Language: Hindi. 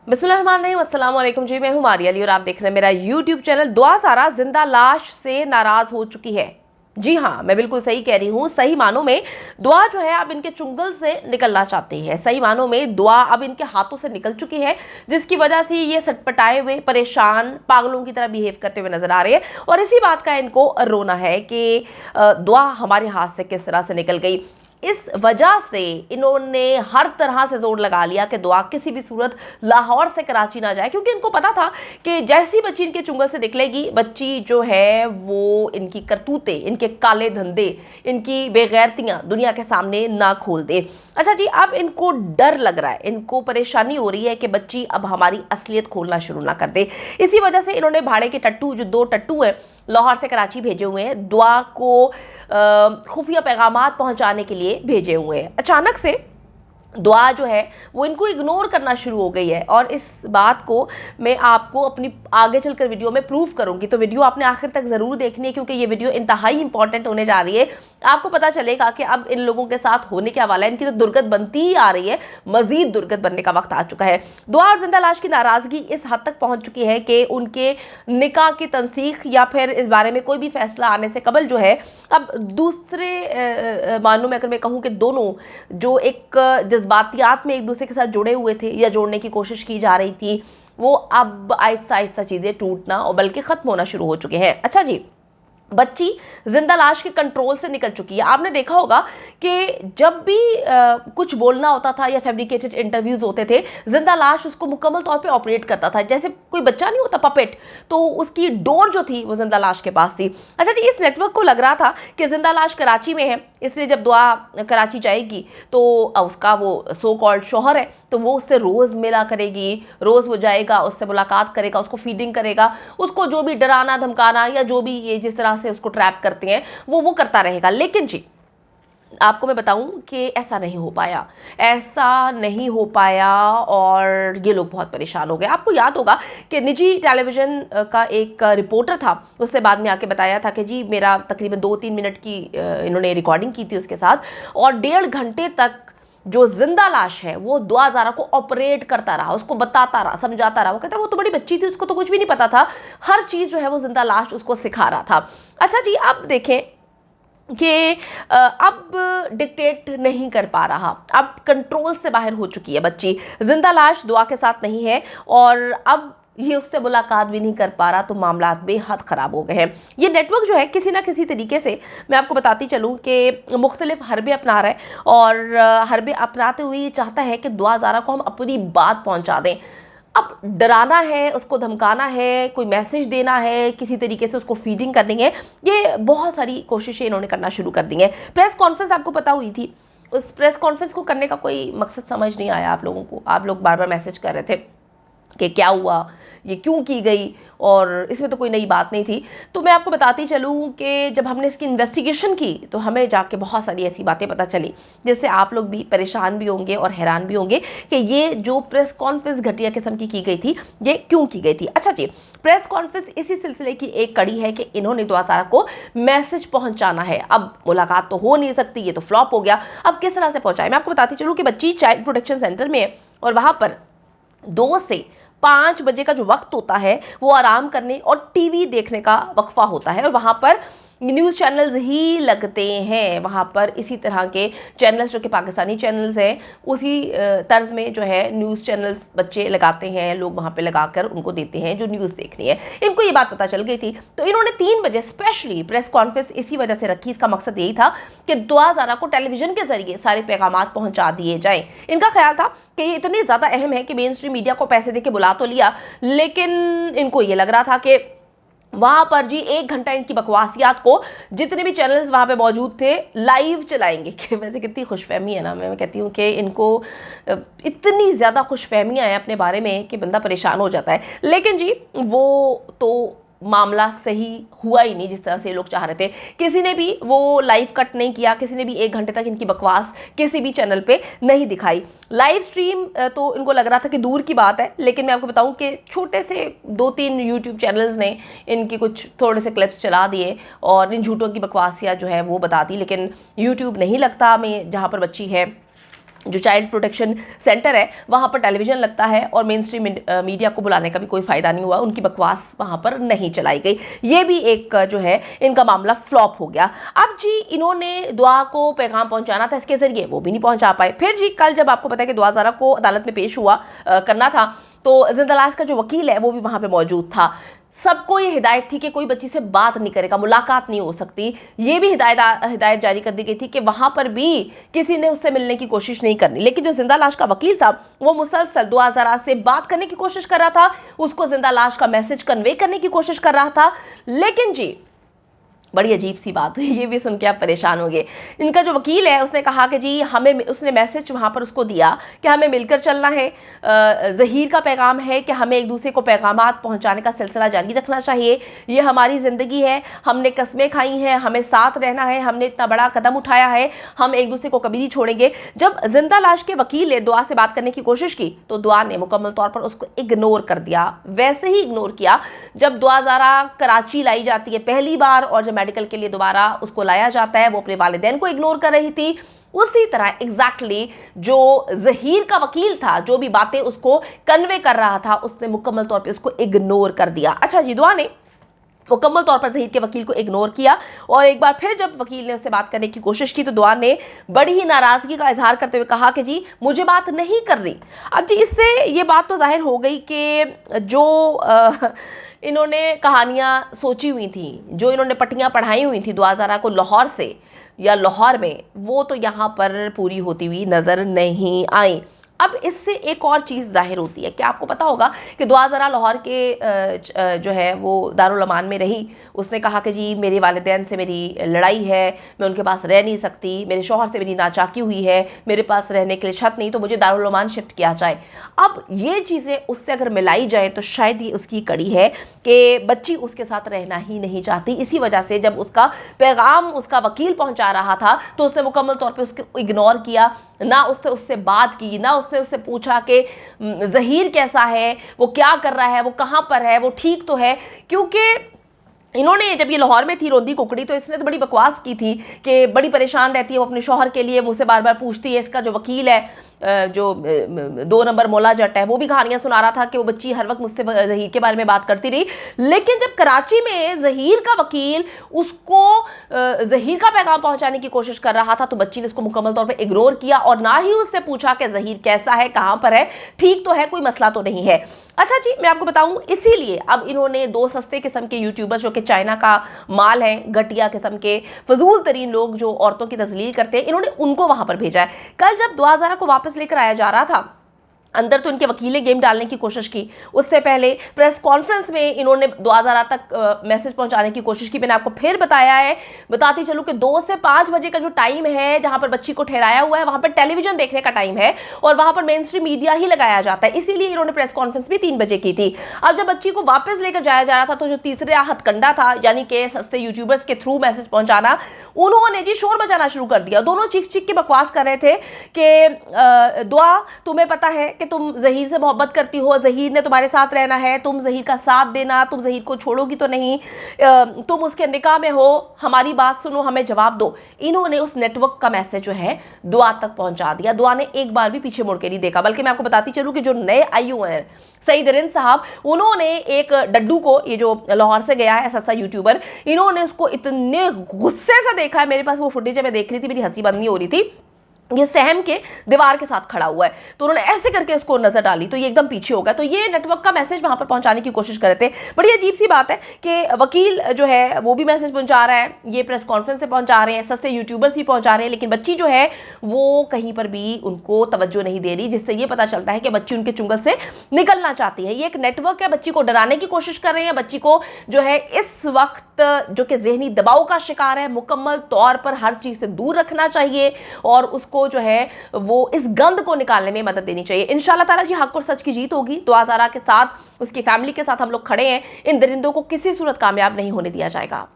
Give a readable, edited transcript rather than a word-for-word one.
बिस्मिल्लाहिर्रहमानिर्रहीम, अस्सलाम वालेकुम जी। मैं हूँ मारिया अली और आप देख रहे हैं मेरा यूट्यूब चैनल। दुआ सारा जिंदा लाश से नाराज हो चुकी है। जी हाँ, मैं बिल्कुल सही कह रही हूँ। सही मानों में दुआ जो है अब इनके चुंगल से निकलना चाहती है। सही मानों में दुआ अब इनके हाथों से निकल चुकी है, जिसकी वजह से ये सटपटाए हुए, परेशान, पागलों की तरह बिहेव करते हुए नजर आ रहे हैं। और इसी बात का इनको रोना है कि दुआ हमारे हाथ से किस तरह से निकल गई। इस वजह से इन्होंने हर तरह से जोर लगा लिया कि दुआ किसी भी सूरत लाहौर से कराची ना जाए, क्योंकि इनको पता था कि जैसी बच्ची इनके चुंगल से निकलेगी, बच्ची जो है वो इनकी करतूतें, इनके काले धंधे, इनकी बेगैरतियां दुनिया के सामने ना खोल दे। अच्छा जी, अब इनको डर लग रहा है, इनको परेशानी हो रही है कि बच्ची अब हमारी असलियत खोलना शुरू ना कर दे। इसी वजह से इन्होंने भाड़े के टट्टू, जो 2 टट्टू हैं, लाहौर से कराची भेजे हुए हैं दुआ को खुफिया पैगामात पहुंचाने के लिए भेजे हुए हैं। अचानक से दुआ जो है वो इनको इग्नोर करना शुरू हो गई है, और इस बात को मैं आपको अपनी आगे चलकर वीडियो में प्रूफ करूंगी। तो वीडियो आपने आखिर तक ज़रूर देखनी है, क्योंकि ये वीडियो इंतहाई इंपॉर्टेंट होने जा रही है। आपको पता चलेगा कि अब इन लोगों के साथ होने क्या वाला है। इनकी तो दुर्गत बनती ही आ रही है, मजीद दुर्गत बनने का वक्त आ चुका है। दुआ और जिंदा लाश की नाराज़गी इस हद तक पहुंच चुकी है कि उनके निकाह की तंसीख या फिर इस बारे में कोई भी फैसला आने से कबल जो है, अब दूसरे मानों में अगर मैं कहूँ कि दोनों जो एक जज्बातियात में एक दूसरे के साथ जुड़े हुए थे या जोड़ने की कोशिश की जा रही थी, वो अब आहिस्ता आहिस्ता चीज़ें टूटना और बल्कि ख़त्म होना शुरू हो चुके हैं। अच्छा जी, बच्ची जिंदा लाश के कंट्रोल से निकल चुकी है। आपने देखा होगा कि जब भी कुछ बोलना होता था या फैब्रिकेटेड इंटरव्यूज होते थे, जिंदा लाश उसको मुकम्मल तौर पे ऑपरेट करता था। जैसे कोई बच्चा नहीं होता पपेट, तो उसकी डोर जो थी वो जिंदा लाश के पास थी। अच्छा जी, इस नेटवर्क को लग रहा था कि जिंदा लाश कराची में है, इसलिए जब दुआ कराची जाएगी तो उसका वो सो कॉल्ड शौहर है, तो वो उससे रोज़ मिला करेगी, रोज़ वो जाएगा, उससे मुलाकात करेगा, उसको फीडिंग करेगा, उसको जो भी डराना धमकाना या जो भी ये जिस तरह से उसको ट्रैप करते हैं वो करता रहेगा। लेकिन जी, आपको मैं बताऊं कि ऐसा नहीं हो पाया, ऐसा नहीं हो पाया, और ये लोग बहुत परेशान हो गए। आपको याद होगा कि निजी टेलीविज़न का एक रिपोर्टर था, उसने बाद में आके बताया था कि जी मेरा तकरीबन 2-3 मिनट की इन्होंने रिकॉर्डिंग की थी उसके साथ, और 1.5 घंटे तक जो जिंदा लाश है वो दुआ ज़ारा को ऑपरेट करता रहा, उसको बताता रहा, समझाता रहा। वो कहता है वो तो बड़ी बच्ची थी, उसको तो कुछ भी नहीं पता था, हर चीज़ जो है वो जिंदा लाश उसको सिखा रहा था। अच्छा जी, अब देखें कि अब डिक्टेट नहीं कर पा रहा, अब कंट्रोल से बाहर हो चुकी है बच्ची। जिंदा लाश दुआ के साथ नहीं है, और अब ये उससे मुलाकात भी नहीं कर पा रहा, तो मामला बेहद ख़राब हो गए हैं। ये नेटवर्क जो है किसी ना किसी तरीके से, मैं आपको बताती चलूँ कि मुख्तलिफ हरबे अपना रहा है, और हरबे अपनाते हुए ये चाहता है कि दुआ ज़ारा को हम अपनी बात पहुँचा दें। अब डराना है, उसको धमकाना है, कोई मैसेज देना है, किसी तरीके से उसको फीडिंग करनी है, ये बहुत सारी कोशिशें इन्होंने करना शुरू कर दी हैं। प्रेस कॉन्फ्रेंस आपको पता हुई थी, उस प्रेस कॉन्फ्रेंस को करने का कोई मकसद समझ नहीं आया आप लोगों को। आप लोग बार बार मैसेज कर रहे थे कि क्या हुआ, ये क्यों की गई, और इसमें तो कोई नई बात नहीं थी। तो मैं आपको बताती चलूँ कि जब हमने इसकी इन्वेस्टिगेशन की तो हमें जाके बहुत सारी ऐसी बातें पता चली, जिससे आप लोग भी परेशान भी होंगे और हैरान भी होंगे कि ये जो प्रेस कॉन्फ्रेंस घटिया किस्म की गई थी, ये क्यों की गई थी। अच्छा जी, प्रेस कॉन्फ्रेंस इसी सिलसिले की एक कड़ी है कि इन्होंने दुआ ज़ारा को मैसेज पहुँचाना है। अब मुलाकात तो हो नहीं सकती, ये तो फ्लॉप हो गया, अब किस तरह से पहुँचाए। मैं आपको बताती चलूँ कि बच्ची चाइल्ड प्रोटेक्शन सेंटर में है, और वहाँ पर 2 से 5 बजे का जो वक्त होता है वो आराम करने और टीवी देखने का वक्फा होता है, और वहाँ पर न्यूज़ चैनल्स ही लगते हैं। वहाँ पर इसी तरह के चैनल्स जो कि पाकिस्तानी चैनल्स हैं, उसी तर्ज में जो है न्यूज़ चैनल्स बच्चे लगाते हैं, लोग वहाँ पे लगाकर उनको देते हैं जो न्यूज़ देखनी है। इनको ये बात पता चल गई थी, तो इन्होंने 3 बजे स्पेशली प्रेस कॉन्फ्रेंस इसी वजह से रखी। इसका मकसद यही था कि दुआ ज़ारा को टेलीविज़न के ज़रिए सारे पैगामात पहुँचा दिए जाएँ। इनका ख्याल था कि ये इतनी ज़्यादा अहम है कि मेन स्ट्रीम मीडिया को पैसे दे के बुला तो लिया, लेकिन इनको ये लग रहा था कि वहाँ पर जी 1 घंटा इनकी बकवासियात को जितने भी चैनल्स वहाँ पे मौजूद थे लाइव चलाएंगे। कि वैसे कितनी खुशफहमी है ना, मैं कहती हूँ कि इनको इतनी ज़्यादा खुशफहमियाँ हैं अपने बारे में कि बंदा परेशान हो जाता है। लेकिन जी वो तो मामला सही हुआ ही नहीं जिस तरह से ये लोग चाह रहे थे। किसी ने भी वो लाइव कट नहीं किया, किसी ने भी 1 घंटे तक इनकी बकवास किसी भी चैनल पे नहीं दिखाई। लाइव स्ट्रीम तो इनको लग रहा था कि दूर की बात है, लेकिन मैं आपको बताऊं कि छोटे से 2-3 यूट्यूब चैनल्स ने इनकी कुछ थोड़े से क्लिप्स चला दिए और इन झूठों की बकवासियाँ जो है वो बता दी। लेकिन यूट्यूब नहीं लगता में जहाँ पर बच्ची है जो चाइल्ड प्रोटेक्शन सेंटर है वहाँ पर टेलीविजन लगता है और मेन स्ट्रीम मीडिया को बुलाने का भी कोई फ़ायदा नहीं हुआ, उनकी बकवास वहाँ पर नहीं चलाई गई। ये भी एक जो है इनका मामला फ्लॉप हो गया। अब जी इन्होंने दुआ को पैगाम पहुँचाना था इसके ज़रिए, वो भी नहीं पहुँचा पाए। फिर जी कल जब आपको पता है कि दुआ ज़ारा को अदालत में पेश हुआ करना था, तो जिंदा लाश का जो वकील है वो भी वहाँ पर मौजूद था। सबको ये हिदायत थी कि कोई बच्ची से बात नहीं करेगा, मुलाकात नहीं हो सकती। ये भी हिदायत जारी कर दी गई थी कि वहां पर भी किसी ने उससे मिलने की कोशिश नहीं करनी। लेकिन जो जिंदा लाश का वकील था वो मुसलसल दुआ ज़ारा से बात करने की कोशिश कर रहा था, उसको जिंदा लाश का मैसेज कन्वे करने की कोशिश कर रहा था। लेकिन जी बड़ी अजीब सी बात हुई, ये भी सुन के आप परेशान हो गए। इनका जो वकील है उसने कहा कि जी हमें, उसने मैसेज वहाँ पर उसको दिया कि हमें मिलकर चलना है, ज़हीर का पैगाम है कि हमें एक दूसरे को पैगामात पहुँचाने का सिलसिला जारी रखना चाहिए, ये हमारी ज़िंदगी है, हमने कस्में खाई हैं, हमें साथ रहना है, हमने इतना बड़ा कदम उठाया है, हम एक दूसरे को कभी नहीं छोड़ेंगे। जब जिंदा लाश के वकील ने दुआ से बात करने की कोशिश की तो दुआ ने मुकम्मल तौर पर उसको इग्नोर कर दिया। वैसे ही इग्नोर किया जब दुआ ज़ारा कराची लाई जाती है पहली बार और जब मेडिकल के लिए दोबारा उसको लाया जाता है, वो अपने वालिदैन को इग्नोर कर रही थी। उसी तरह एग्जैक्टली जो ज़हीर का वकील था, जो भी बातें उसको कन्वे कर रहा था, उसने मुकम्मल तौर पे उसको इग्नोर कर दिया। अच्छा जी, दुआ ने मुकम्मल तौर पर ज़हीर के वकील को इग्नोर किया और एक बार फिर जब वकील ने उससे बात करने की कोशिश की तो दुआ ने बड़ी ही नाराज़गी का इजहार करते हुए कहा कि जी मुझे बात नहीं करनी। अब जी इससे ये बात तो जाहिर हो गई कि जो इन्होंने कहानियाँ सोची हुई थी, जो इन्होंने पट्टियाँ पढ़ाई हुई थी दुआ ज़ारा को लाहौर से या लाहौर में, वो तो यहाँ पर पूरी होती हुई नज़र नहीं आई। अब इससे एक और चीज़ जाहिर होती है कि आपको पता होगा कि दुआ ज़ारा लाहौर के जो है वो दारुल अमान में रही। उसने कहा कि जी मेरे वालिदैन से मेरी लड़ाई है, मैं उनके पास रह नहीं सकती, मेरे शौहर से मेरी नाचाकी हुई है, मेरे पास रहने के लिए छत नहीं, तो मुझे दारुल अमान शिफ्ट किया जाए। अब ये चीज़ें उससे अगर मिलाई जाए तो शायद ये उसकी कड़ी है कि बच्ची उसके साथ रहना ही नहीं चाहती। इसी वजह से जब उसका पैगाम उसका वकील पहुंचा रहा था तो उसने मुकम्मल तौर पे उसको इग्नोर किया, ना उससे बात की, ना उससे पूछा कि ज़हीर कैसा है, वो क्या कर रहा है, वो कहाँ पर है, वो ठीक तो है। क्योंकि इन्होंने जब ये लाहौर में थी रोंदी कुकड़ी तो इसने तो बड़ी बकवास की थी कि बड़ी परेशान रहती है वो अपने शौहर के लिए, मुझसे बार बार पूछती है। इसका जो वकील है जो 2 नंबर मौला जट है, वो भी कहानियां सुना रहा था कि वो बच्ची हर वक्त मुझसे ज़हीर के बारे में बात करती रही। लेकिन जब कराची में ज़हीर का वकील उसको ज़हीर का पैगाम पहुंचाने की कोशिश कर रहा था तो बच्ची ने उसको मुकम्मल तौर पर इग्नोर किया और ना ही उससे पूछा कि ज़हीर कैसा है, कहाँ पर है, ठीक तो है, कोई मसला तो नहीं है। अच्छा जी, मैं आपको बताऊं, इसीलिए अब इन्होंने 2 सस्ते किस्म के यूट्यूबर्स जो कि चाइना का माल है, घटिया किस्म के फजूल तरीन लोग जो औरतों की तजलील करते हैं, इन्होंने उनको वहां पर भेजा है। कल जब दुआ ज़ारा को वापस लेकर आया जा रहा था, अंदर तो इनके वकील ने गेम डालने की कोशिश की, उससे पहले प्रेस कॉन्फ्रेंस में इन्होंने दुआ ज़ारा तक मैसेज पहुंचाने की कोशिश की। मैंने आपको फिर बताया है, बताती चलूँ कि 2 से 5 बजे का जो टाइम है जहां पर बच्ची को ठहराया हुआ है, वहां पर टेलीविजन देखने का टाइम है और वहां पर मेन स्ट्रीम मीडिया ही लगाया जाता है, इसीलिए इन्होंने प्रेस कॉन्फ्रेंस भी 3 बजे की थी। अब जब बच्ची को वापस लेकर जाया जा रहा था तो जो तीसरा हथकंडा था, यानी कि सस्ते यूट्यूबर्स के थ्रू मैसेज पहुंचाना, उन्होंने जी शोर मचाना शुरू कर दिया। दोनों चीख चीख के बकवास कर रहे थे कि दुआ, तुम्हें पता है कि तुम ज़हीर से मोहब्बत करती हो, ज़हीर ने तुम्हारे साथ रहना है, तुम ज़हीर का साथ देना, तुम ज़हीर को छोड़ोगी तो नहीं, तुम उसके निकाह में हो, हमारी बात सुनो, हमें जवाब दो। इन्होंने उस नेटवर्क का मैसेज जो है दुआ तक पहुंचा दिया। दुआ ने एक बार भी पीछे मुड़ के नहीं देखा। बल्कि मैं आपको बताती चलूँ कि जो नए IU हैं सईद रिन साहब, उन्होंने एक डड्डू को, ये जो लाहौर से गया है सस्ता यूट्यूबर, इन्होंने उसको इतने गुस्से से देखा है। मेरे पास वो फुटेज मैं देख रही थी, मेरी हंसी बंद नहीं हो रही थी। ये सहम के दीवार के साथ खड़ा हुआ है तो उन्होंने ऐसे करके उसको नजर डाली तो ये एकदम पीछे हो गया। तो ये नेटवर्क का मैसेज वहां पर पहुंचाने की कोशिश कर रहे थे। बड़ी अजीब सी बात है कि वकील जो है वो भी मैसेज पहुंचा रहा है, ये प्रेस कॉन्फ्रेंस से पहुंचा रहे हैं, सस्ते यूट्यूबर्स भी पहुंचा रहे हैं, लेकिन बच्ची जो है वो कहीं पर भी उनको तवज्जो नहीं दे रही, जिससे ये पता चलता है कि बच्ची उनके चुंगल से निकलना चाहती है। ये एक नेटवर्क है, बच्ची को डराने की कोशिश कर रहे हैं। बच्ची को जो है इस वक्त जो कि ज़हनी दबाव का शिकार है, मुकम्मल तौर पर हर चीज़ से दूर रखना चाहिए और उसको जो है वो इस गंद को निकालने में मदद देनी चाहिए। इंशाल्लाह ताला जी हक और सच की जीत होगी। दुआ ज़ारा के साथ, उसकी फैमिली के साथ हम लोग खड़े हैं। इन दरिंदों को किसी सूरत कामयाब नहीं होने दिया जाएगा।